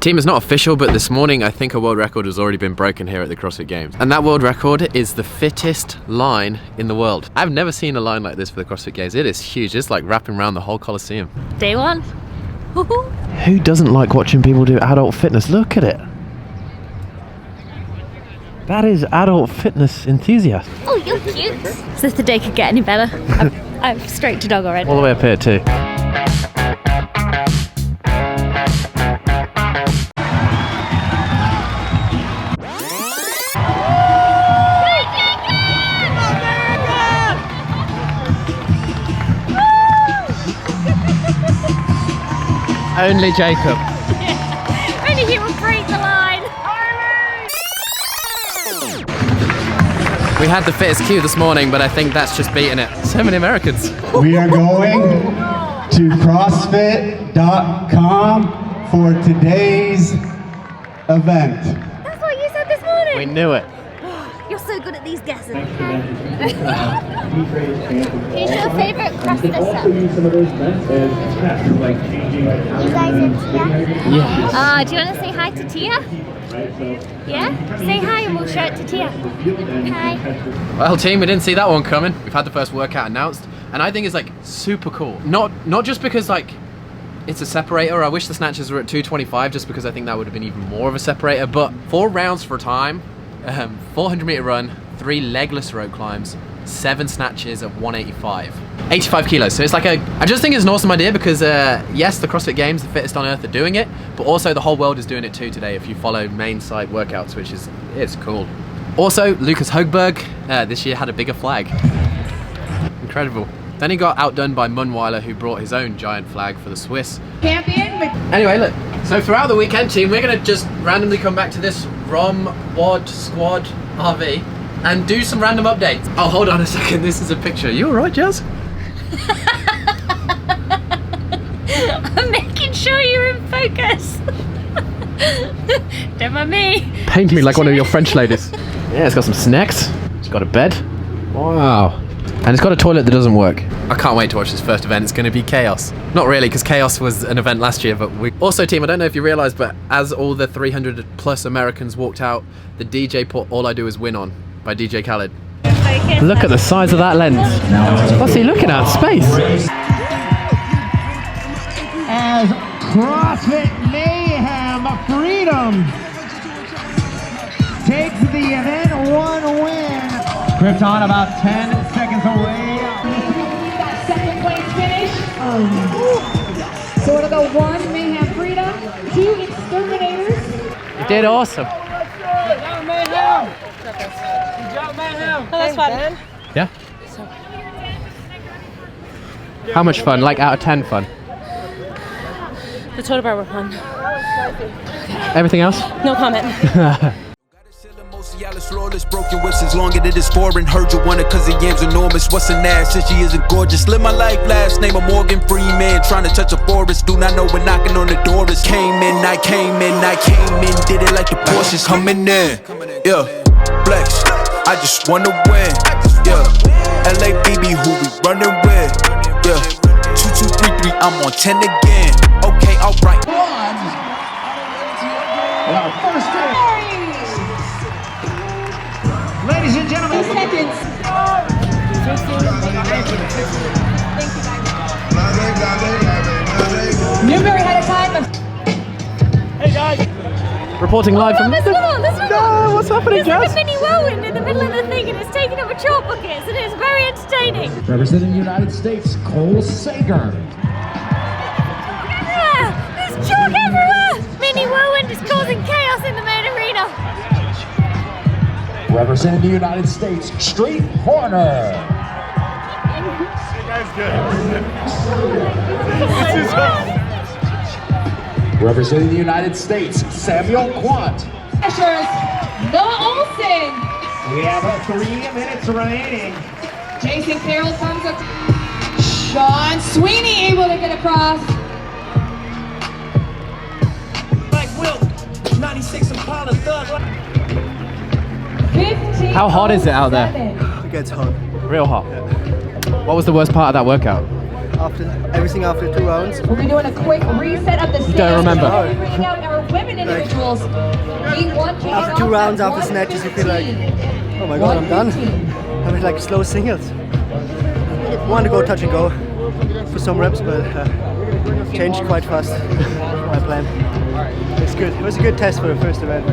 Team, is not official, but this morning I think a world record has already been broken here at the CrossFit Games. And that world record is the fittest line in the world. I've never seen a line like this for the CrossFit Games. It is huge. It's like wrapping around the whole Coliseum. Day one. Who doesn't like watching people do adult fitness? Look at it. That is adult fitness enthusiast. Oh, you're cute. As if the day could get any better. I'm straight to dog already. All the way up here too. Only Jacob. Only he will break the line. We had the fittest queue this morning, but I think that's just beating it. So many Americans. We are going to CrossFit.com for today's event. That's what you said this morning. We knew it. You're so good at these guesses. Who's your favourite CrossFit stuff? You guys are Tia? Yeah. Do you want to say hi to Tia? Yeah? Say hi and we'll show it to Tia. Hi. Well, team, we didn't see that one coming. We've had the first workout announced, and I think it's like super cool. Not just because like it's a separator. I wish the snatches were at 225, just because I think that would have been even more of a separator. But 4 rounds for time, 400-meter run, 3 legless rope climbs, 7 snatches at 185. 85 kilos. So it's like I just think it's an awesome idea because yes, the CrossFit Games, the fittest on earth, are doing it, but also the whole world is doing it too today if you follow main site workouts, which is, it's cool. Also, Lucas Högberg this year had a bigger flag. Incredible. Then he got outdone by Munweiler, who brought his own giant flag for the Swiss. Champion. Anyway, look, so throughout the weekend, team, we're gonna just randomly come back to this ROM WOD Squad RV and do some random updates. Oh, hold on a second, this is a picture. You all right, Jazz? I'm making sure you're in focus. Don't mind me. Paint me like one of your French ladies. Yeah, it's got some snacks. It's got a bed. Wow. And it's got a toilet that doesn't work. I can't wait to watch this first event. It's going to be chaos. Not really, because chaos was an event last year, but we... Also, team, I don't know if you realised, but as all the 300 plus Americans walked out, the DJ put All I Do Is Win on by DJ Khaled. Look at the size of that lens. What's he looking at? Space. As CrossFit Mayhem Freedom takes the event 1 win. Krypton about 10 seconds away. That second place finish. So it'll go 1 Mayhem Freedom, 2 Exterminators. You did awesome. Oh, that's fun. Yeah? How much fun? Like out of 10 fun? The total bar were fun. Everything else? No comment. Flawless, broken whips as long as it is foreign. Heard you want it cause the yam's enormous. What's an ass since she isn't gorgeous? Live my life, last name of Morgan Freeman. Trying to touch a forest, do not know when knocking on the door is. Came in, I came in, did it like the Porsches coming in. Yeah, flex, I just wanna win. Yeah, LABB who we running with. Yeah, 2, 2, 3, 3, I'm on 10 again. Okay, alright. Ladies and gentlemen, 2 seconds. Newberry had a time of... Reporting live from... This one. No, what's happening, There's like Jazz? a mini whirlwind in the middle of the thing and it's taking up a chalk bucket and it's very entertaining. representing the United States, Cole Sager. Yeah, there's chalk everywhere. Mini whirlwind is causing chaos in the main arena. Representing the United States, Street Corner. Representing the United States, Samuel Quant. Noah Olsen. We have 3 minutes remaining. Jason Carroll comes up. Sean Sweeney able to get across. Like Will, 96 Impala Thug. 15. How hot is it out there? It gets hot. Real hot. What was the worst part of that workout? Everything after 2 rounds. We'll be doing a quick reset of the stage. Don't remember. We'll be bringing out our women like individuals. after 2 rounds after snatches, you feel like, oh my god, I'm done. Having like slow singles. Want to go touch and go for some reps, but changed quite fast. My plan. It's good. It was a good test for the first event.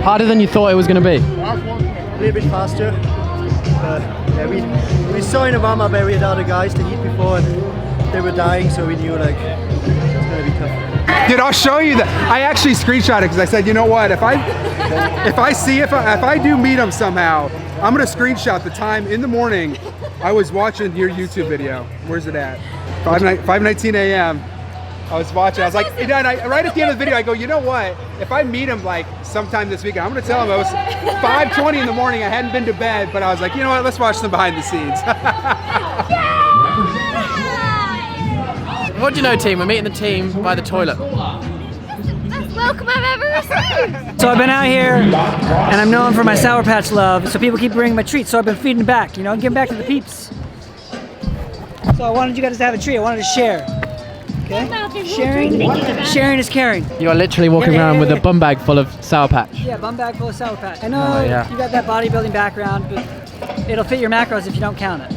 Harder than you thought it was going to be? A little bit faster. Yeah, we saw in the warm-up area the other guys the heat before, and they were dying, so we knew like it's gonna be tough. Dude, I'll show you that. I actually screenshot it because I said, you know what? If I do meet him somehow, I'm gonna screenshot the time in the morning. I was watching your YouTube video. Where's it at? 5:19 a.m. I was watching. I was like, and right at the end of the video, I go, you know what? If I meet him like sometime this weekend, I'm gonna tell him it was 5:20 in the morning. I hadn't been to bed, but I was like, you know what? Let's watch some behind the scenes. What do you know, team? We're meeting the team by the toilet. Best welcome I've ever received. So I've been out here, and I'm known for my Sour Patch love, so people keep bringing my treats, so I've been feeding back, you know, giving back to the peeps. So I wanted you guys to have a treat, I wanted to share. Okay? Sharing is caring. You are literally walking around with a bum bag full of Sour Patch. Yeah, bum bag full of Sour Patch. I know you got that bodybuilding background, but it'll fit your macros if you don't count it.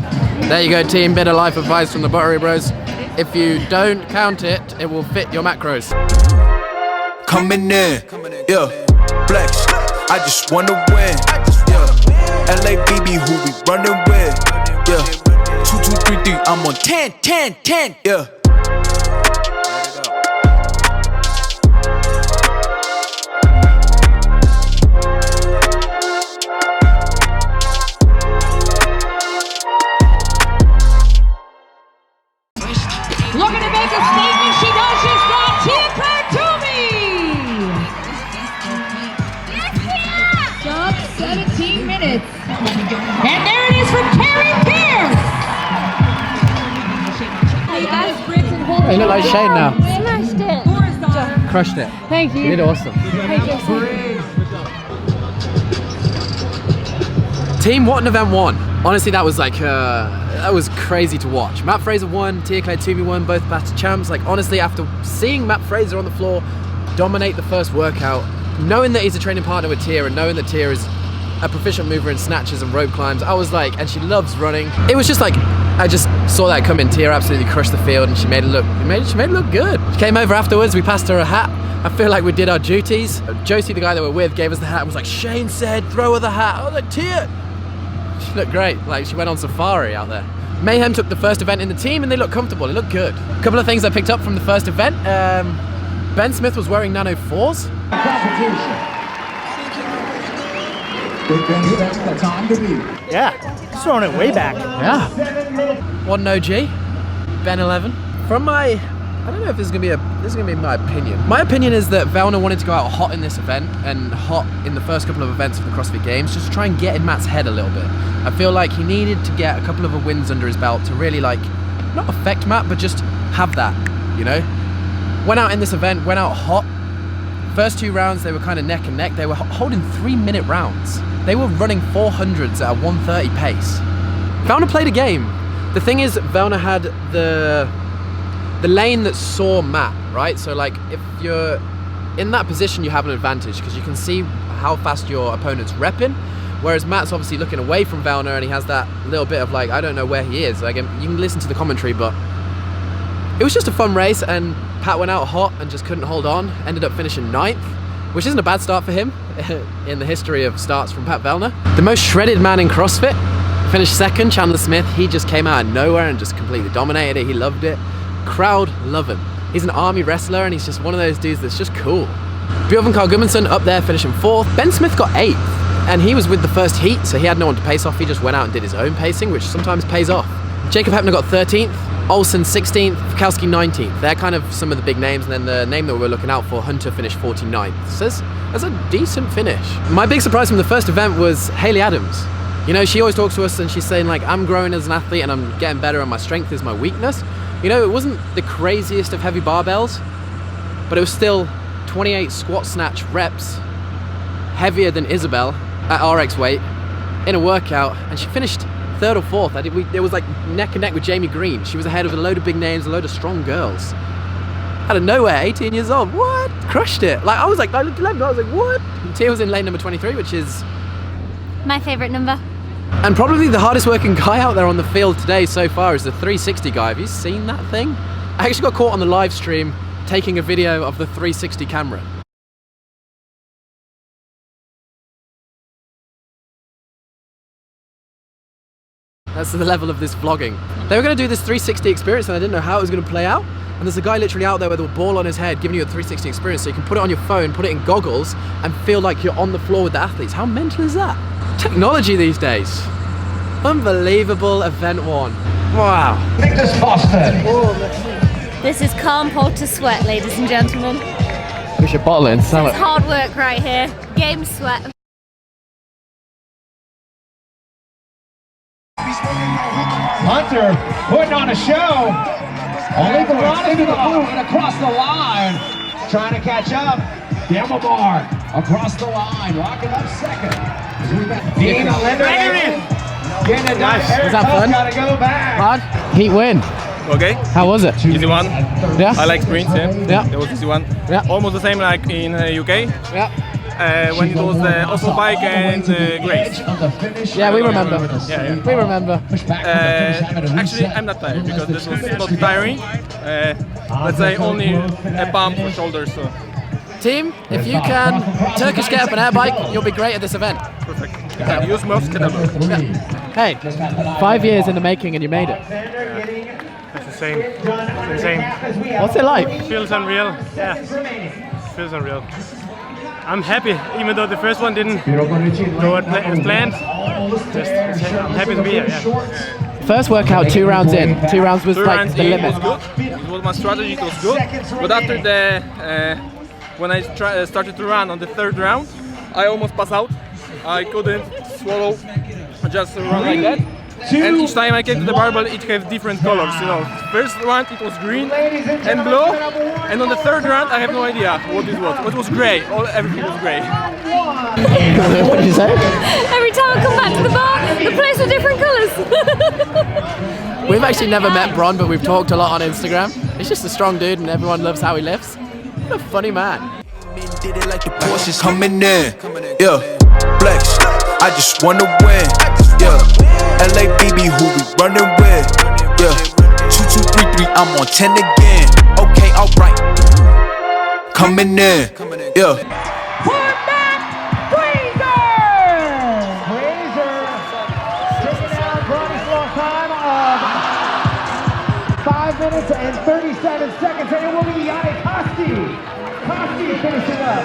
There you go, team. Bit of life advice from the Buttery Bros. If you don't count it, it will fit your macros. Coming in, yeah, flex. I just wanna win, yeah. LABB, who we running with, yeah. 2, 2, 3, 3. I'm on 10, 10, 10, yeah. Looking to make a statement, she does just that. Tia Sub 17 minutes. And there it is from Carrie Pierce. You look like Shane now. Smashed it. Crushed it. Thank you. You did awesome. Thank you. Team, what an event won. Honestly, that was like, that was crazy to watch. Matt Fraser won, Tia Toomey won, both past champs. Like, honestly, after seeing Matt Fraser on the floor dominate the first workout, knowing that he's a training partner with Tia and knowing that Tia is a proficient mover in snatches and rope climbs, I was like, and she loves running. It was just like, I just saw that coming. Tia absolutely crushed the field and she made it look good. She came over afterwards, we passed her a hat. I feel like we did our duties. Josie, the guy that we're with, gave us the hat and was like, Shane said, throw her the hat. I was like, Tia. She looked great, like she went on safari out there. Mayhem took the first event in the team and they looked comfortable, they looked good. A couple of things I picked up from the first event. Ben Smith was wearing Nano 4s. Yeah, he's throwing it way back. Yeah. One OG, Ben 11. From my, I don't know if this is gonna be my opinion. My opinion is that Velna wanted to go out hot in this event and hot in the first couple of events of the CrossFit Games, just to try and get in Matt's head a little bit. I feel like he needed to get a couple of wins under his belt to really like, not affect Matt, but just have that, you know? Went out in this event, went out hot. First 2 rounds, they were kind of neck and neck. They were holding 3-minute rounds. They were running 400s at a 130 pace. Velna played a game. The thing is, Velna had the lane that saw Matt, right? So like, if you're in that position, you have an advantage because you can see how fast your opponent's repping. Whereas Matt's obviously looking away from Velna and he has that little bit of like, I don't know where he is. Like, you can listen to the commentary, but it was just a fun race and Pat went out hot and just couldn't hold on. Ended up finishing 9th, which isn't a bad start for him in the history of starts from Pat Velna. The most shredded man in CrossFit finished 2nd, Chandler Smith. He just came out of nowhere and just completely dominated it. He loved it. Crowd love him. He's an army wrestler and he's just one of those dudes that's just cool. Bjorn Carl Gudmundsson up there finishing 4th. Ben Smith got 8th and he was with the first heat, so he had no one to pace off. He just went out and did his own pacing, which sometimes pays off. Jacob Hepner got 13th, Olsen 16th, Fikowski 19th. They're kind of some of the big names, and then the name that we're looking out for, Hunter, finished 49th. So that's a decent finish. My big surprise from the first event was Haley Adams. You know, she always talks to us and she's saying like, I'm growing as an athlete and I'm getting better and my strength is my weakness. You know, it wasn't the craziest of heavy barbells, but it was still 28 squat snatch reps, heavier than Isabel at RX weight in a workout, and she finished 3rd or 4th. It was like neck and neck with Jamie Green. She was ahead of a load of big names, a load of strong girls. Out of nowhere, 18 years old. What? Crushed it. Like, I was like, I looked 11, I was like, what? And Tia was in lane number 23, which is My favourite number. and probably the hardest working guy out there on the field today so far is the 360 guy. Have you seen that thing? I actually got caught on the live stream taking a video of the 360 camera. That's the level of this vlogging. They were going to do this 360 experience and I didn't know how it was going to play out. And there's a guy literally out there with a ball on his head giving you a 360 experience so you can put it on your phone, put it in goggles and feel like you're on the floor with the athletes. How mental is that? Technology these days. Unbelievable event one. Wow. This is calm pot to sweat, ladies and gentlemen. We should bottle it and sell It's it. hard work right here. Game sweat. Hunter putting on a show. Only Veronica and across the line. Trying to catch up. Demomar across the line. Rocking up second. Dean Linder. Getting it done. Was that fun? Gotta go back. Rod, heat win. Okay, How was it? easy one. Yeah? I like sprints, Yeah. It was easy one. Yeah. Almost the same like in UK, Yeah. when it was the Oslo bike and Grace. Yeah, we remember. Yeah. We remember. Actually, I'm not tired because this was not tiring. Let's say only a pump for shoulders, so Team, if you can Turkish get up an air bike, you'll be great at this event. perfect. Yeah. Use most kettlebell. Hey, 5 years in the making and you made it. It's the same. It's insane. What's it like? Feels unreal. Yeah. Feels unreal. I'm happy, even though the first one didn't go as planned. I'm happy to be here. Yeah. First workout, 2 rounds in. 2 rounds was Third like round the in limit. was good. It was my strategy. It was good. But after the when I started to run on the third round, I almost passed out. I couldn't swallow. I just run like that. And each time I came to the barbell, it had different colors. You know, first round it was green and blue, and on the third round I have no idea what it was. It was grey. Everything was grey. What did you say? Every time I come back to the bar, the place are different colours. We've actually never met Bron, but we've talked a lot on Instagram. He's just a strong dude and everyone loves how he lifts. What a funny man. Did it like the Porsches coming in. Yeah, flex. I just wanna win. Yeah, LABB who we running with. Yeah, 2233. I'm on 10 again. Okay, alright. Coming in. Yeah. Fraser taking down Bronislaw's time of 5 minutes and 37 seconds, and it will be Yannick Koski. Koski finishing up.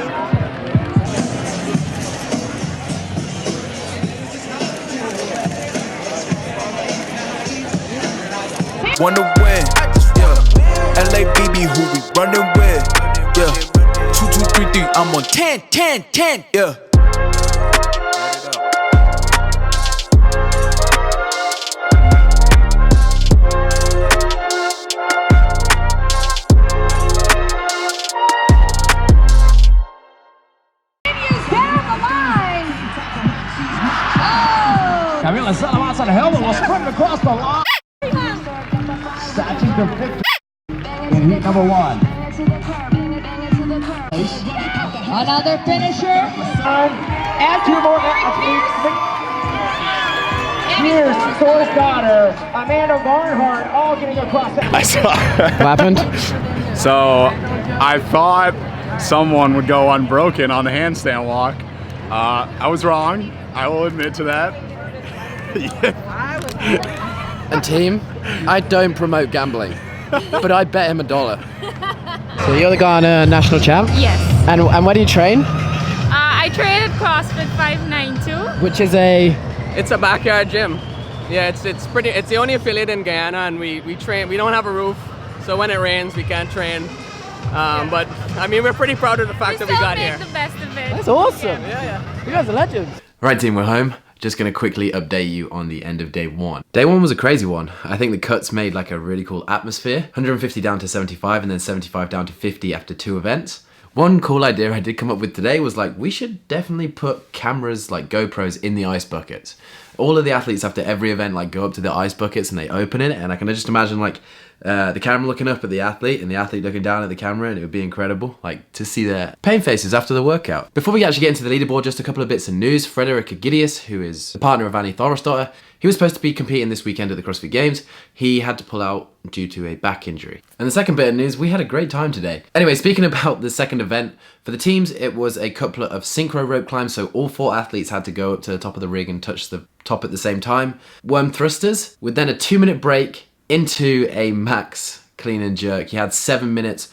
Wanna win. Yeah, LABB who we running with. Yeah, 2233. I'm on 10, 10, 10. Yeah. Camila Sella outside the helmet will sprint across the line. Snatching the victory in heat number 1. Another finisher. And 2 more Pierce, Soul's daughter, Amanda Barnhart, all getting across that. I saw. What happened? So I thought someone would go unbroken on the handstand walk. I was wrong. I will admit to that. And team, I don't promote gambling, but I bet him $1. So you're the Ghana national champ? Yes. And where do you train? I train at CrossFit 592. Which is a... It's a backyard gym. Yeah, it's the only affiliate in Guyana, and we train. We don't have a roof, so when it rains, we can't train. But I mean, we're pretty proud of the fact that we got here. The best of it. That's awesome. Yeah. You guys are legends. Right, team, we're home. Just going to quickly update you on the end of day 1. Day 1 was a crazy one. I think the cuts made like a really cool atmosphere. 150 down to 75 and then 75 down to 50 after 2 events. One cool idea I did come up with today was like, we should definitely put cameras like GoPros in the ice buckets. All of the athletes after every event like go up to the ice buckets and they open it, and I can just imagine like the camera looking up at the athlete and the athlete looking down at the camera, and it would be incredible, like, to see their pain faces after the workout. Before we actually get into the leaderboard, just a couple of bits of news. Frederik Gideus, who is the partner of Annie Thorisdottir, he was supposed to be competing this weekend at the CrossFit Games. He had to pull out due to a back injury. And the second bit of news, we had a great time today. Anyway, speaking about the second event, for the teams, it was a couplet of synchro rope climbs, so all 4 athletes had to go up to the top of the rig and touch the top at the same time. Worm thrusters, with then a 2-minute break into a max clean and jerk. You had 7 minutes.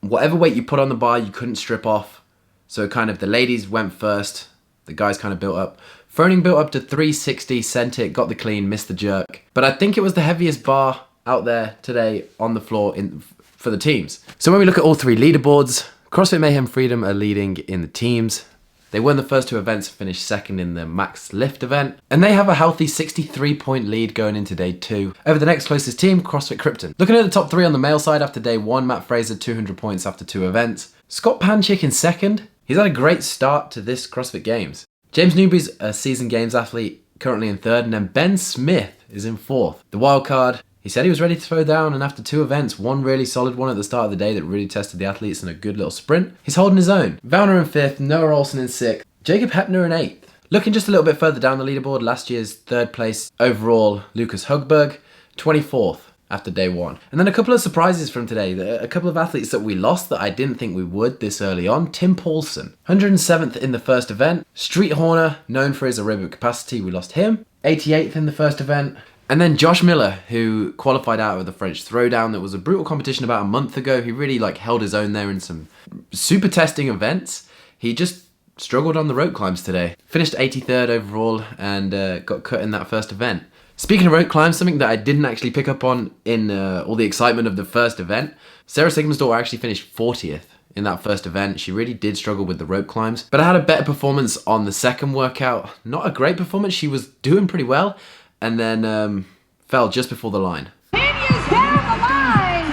Whatever weight you put on the bar, you couldn't strip off. So kind of the ladies went first, the guys kind of built up. Froning built up to 360, sent it, got the clean, missed the jerk. But I think it was the heaviest bar out there today on the floor for the teams. So when we look at all 3 leaderboards, CrossFit Mayhem Freedom are leading in the teams. They won the first 2 events, finished second in the max lift event, and they have a healthy 63-point lead going into day 2 over the next closest team, CrossFit Krypton. Looking at the top 3 on the male side after day 1, Matt Fraser 200 points after 2 events. Scott Panchik in second. He's had a great start to this CrossFit Games. James Newby's a seasoned games athlete, currently in 3rd, and then Ben Smith is in 4th. The wild card, he said he was ready to throw down, and after 2 events, one really solid one at the start of the day that really tested the athletes in a good little sprint, he's holding his own. Valner in 5th, Noah Olsen in 6th, Jacob Hepner in 8th. Looking just a little bit further down the leaderboard, last year's 3rd place overall, Lucas Hugberg, 24th after day 1. And then a couple of surprises from today, a couple of athletes that we lost that I didn't think we would this early on. Tim Paulson, 107th in the first event. Street Horner, known for his aerobic capacity, we lost him. 88th in the first event. And then Josh Miller, who qualified out of the French Throwdown. That was a brutal competition about a month ago. He really held his own there in some super testing events. He just struggled on the rope climbs today. Finished 83rd overall and got cut in that first event. Speaking of rope climbs, something that I didn't actually pick up on in all the excitement of the first event, Sarah Sigmundsdottir actually finished 40th in that first event. She really did struggle with the rope climbs, but I had a better performance on the second workout. Not a great performance, she was doing pretty well, and then fell just before the line. Continues down the line.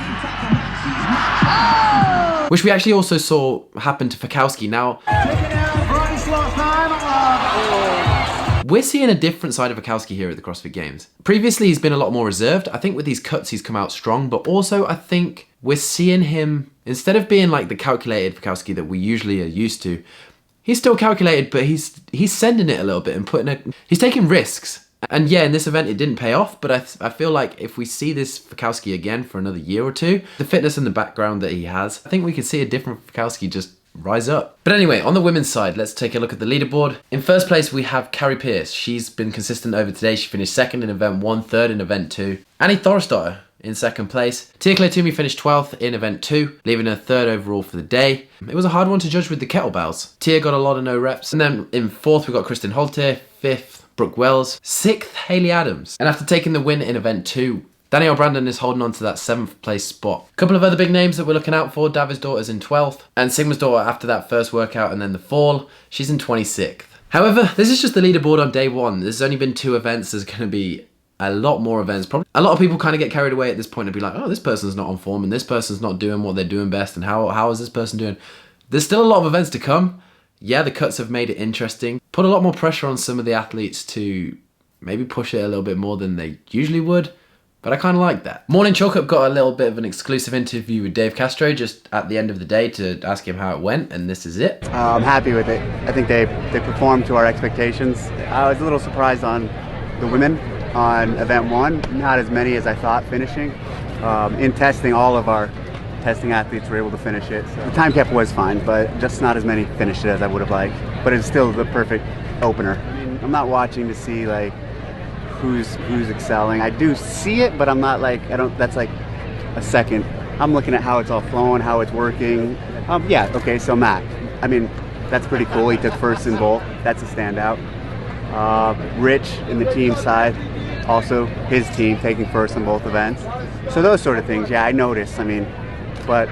Oh! Which we actually also saw happen to Fikowski. Now, we're seeing a different side of Fikowski here at the CrossFit Games. Previously, he's been a lot more reserved. I think with these cuts, he's come out strong, but also I think we're seeing him, instead of being like the calculated Fikowski that we usually are used to, he's still calculated, but he's sending it a little bit and he's taking risks. And yeah, in this event, it didn't pay off, but I feel like if we see this Fikowski again for another year or 2, the fitness and the background that he has, I think we could see a different Fikowski just rise up. But anyway, on the women's side, let's take a look at the leaderboard. In first place, we have Carrie Pierce. She's been consistent over today. She finished 2nd in event 1, 3rd in event 2. Annie Thorisdottir in 2nd place. Tia Claire Toomey finished 12th in event 2, leaving her 3rd overall for the day. It was a hard one to judge with the kettlebells. Tia got a lot of no reps. And then in 4th, we got Kristen Holter. 5th, Brooke Wells. 6th, Hayley Adams. And after taking the win in event 2, Danielle Brandon is holding on to that 7th place spot. A couple of other big names that we're looking out for. Davidsdottir's in 12th. And Sigmundsdottir after that first workout and then the fall, she's in 26th. However, this is just the leaderboard on day 1. There's only been 2 events. There's going to be a lot more events. Probably a lot of people kind of get carried away at this point and be like, oh, this person's not on form and this person's not doing what they're doing best and how is this person doing? There's still a lot of events to come. Yeah, the cuts have made it interesting. Put a lot more pressure on some of the athletes to maybe push it a little bit more than they usually would. But I kind of like that. Morning Chalk Up got a little bit of an exclusive interview with Dave Castro just at the end of the day to ask him how it went, and this is it. I'm happy with it. I think they performed to our expectations. I was a little surprised on the women on event 1. Not as many as I thought finishing. In testing, all of our testing athletes were able to finish it. So the time cap was fine, but just not as many finished it as I would have liked. But it's still the perfect opener. I mean, I'm not watching to see like who's excelling. I do see it, but I'm not like, that's like a second. I'm looking at how it's all flowing, how it's working. Yeah, okay, so Matt, I mean, that's pretty cool. He took 1st in both. That's a standout. Rich in the team side, also his team taking 1st in both events. So those sort of things, yeah, I noticed. I mean, but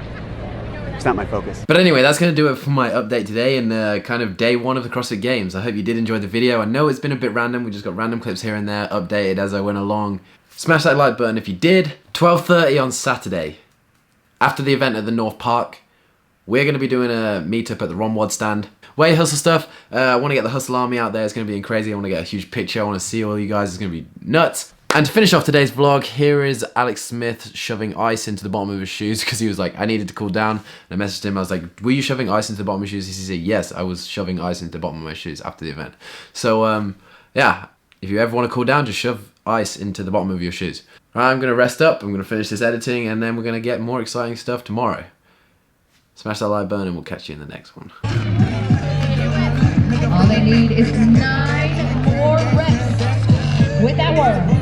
it's not my focus. But anyway, that's going to do it for my update today and kind of day 1 of the CrossFit Games. I hope you did enjoy the video. I know it's been a bit random. We just got random clips here and there updated as I went along. Smash that like button if you did. 12:30 on Saturday, after the event at the North Park, we're going to be doing a meetup at the Ron Wad stand. Way hustle stuff. I want to get the hustle army out there. It's going to be crazy. I want to get a huge picture. I want to see all you guys. It's going to be nuts. And to finish off today's vlog, here is Alex Smith shoving ice into the bottom of his shoes because he was like, I needed to cool down. And I messaged him, I was like, were you shoving ice into the bottom of your shoes? He said, yes, I was shoving ice into the bottom of my shoes after the event. So, yeah, if you ever want to cool down, just shove ice into the bottom of your shoes. All right, I'm going to rest up, I'm going to finish this editing, and then we're going to get more exciting stuff tomorrow. Smash that like button and we'll catch you in the next one. All they need is 9 more reps with that word.